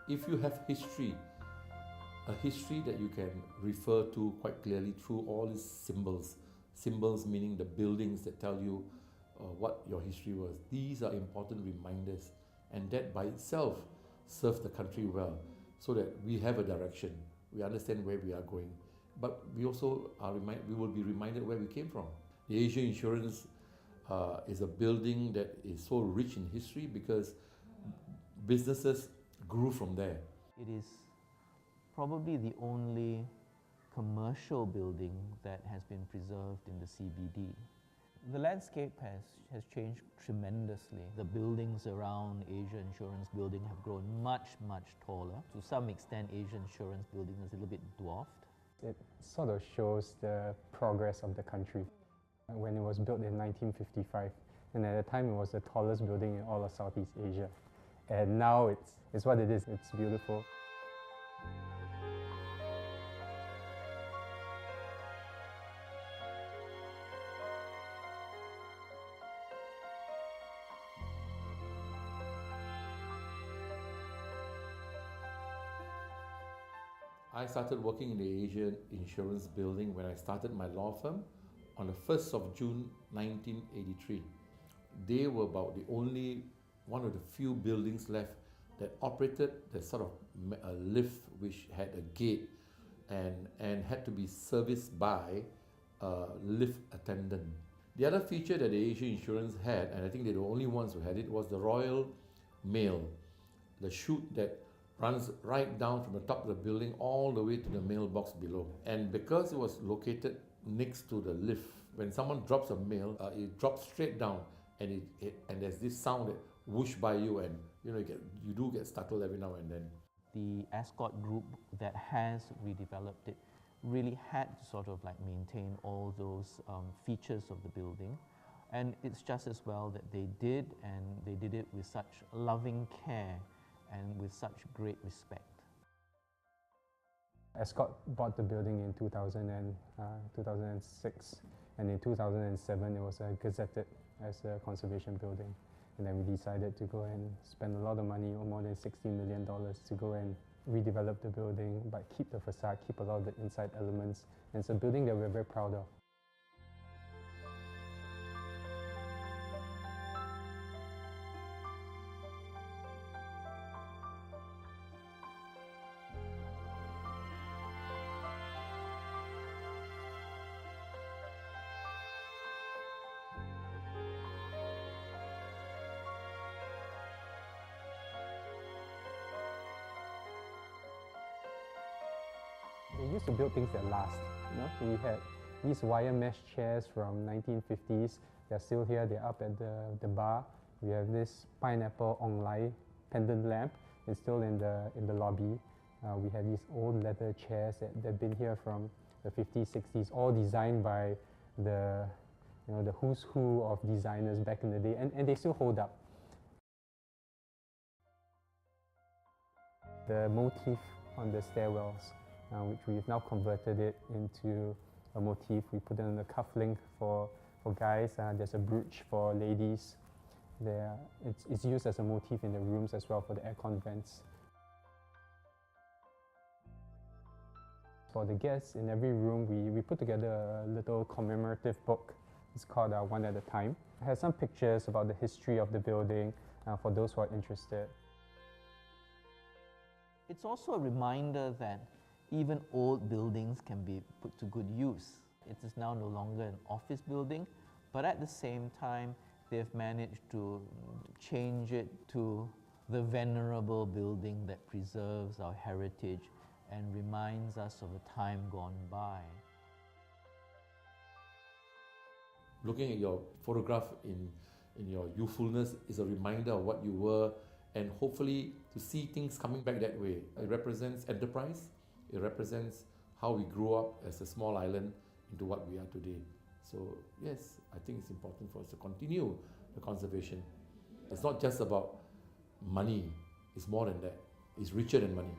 If you have history, a history that you can refer to quite clearly through all these symbols, symbols meaning the buildings that tell you what your history was. These are important reminders, and that by itself serves the country well, so that we have a direction, we understand where we are going, but we also we will be reminded where we came from. The Asia Insurance is a building that is so rich in history because businesses grew from there. It is probably the only commercial building that has been preserved in the CBD. The landscape has changed tremendously. The buildings around Asia Insurance Building have grown much, much taller. To some extent, Asia Insurance Building is a little bit dwarfed. It sort of shows the progress of the country. When it was built in 1955, and at the time it was the tallest building in all of Southeast Asia. And now it's what it is, it's beautiful. I started working in the Asian Insurance Building when I started my law firm on the 1st of June 1983. They were about the only one of the few buildings left that operated the sort of a lift which had a gate and had to be serviced by a lift attendant. The other feature that the Asia Insurance had, and I think they're the only ones who had it, was the Royal Mail, the chute that runs right down from the top of the building all the way to the mailbox below. And because it was located next to the lift, when someone drops a mail, it drops straight down, and there's this sound that whoosh by you, and you do get startled every now and then. The Ascott group that has redeveloped it really had to sort of like maintain all those features of the building, and it's just as well that they did, and they did it with such loving care and with such great respect. Ascott bought the building in 2006, and in 2007 it was gazetted as a conservation building. And then we decided to go and spend a lot of money, or more than $16 million, to go and redevelop the building, but keep the facade, keep a lot of the inside elements. And it's a building that we're very proud of. They used to build things that last. We had these wire mesh chairs from 1950s. They're still here. They're up at the bar. We have this pineapple onglai pendant lamp. It's still in the lobby. We have these old leather chairs that have been here from the 50s, 60s, all designed by the who's who of designers back in the day, and they still hold up. The motif on the stairwells, which we've now converted it into a motif. We put it on the cufflink for guys. There's a brooch for ladies. It's used as a motif in the rooms as well for the aircon vents. For the guests, in every room, we put together a little commemorative book. It's called One at a Time. It has some pictures about the history of the building for those who are interested. It's also a reminder that even old buildings can be put to good use. It is now no longer an office building, but at the same time, they've managed to change it to the venerable building that preserves our heritage and reminds us of a time gone by. Looking at your photograph in your youthfulness is a reminder of what you were, and hopefully to see things coming back that way. It represents enterprise. It represents how we grew up as a small island into what we are today. So yes, I think it's important for us to continue the conservation. It's not just about money, it's more than that. It's richer than money.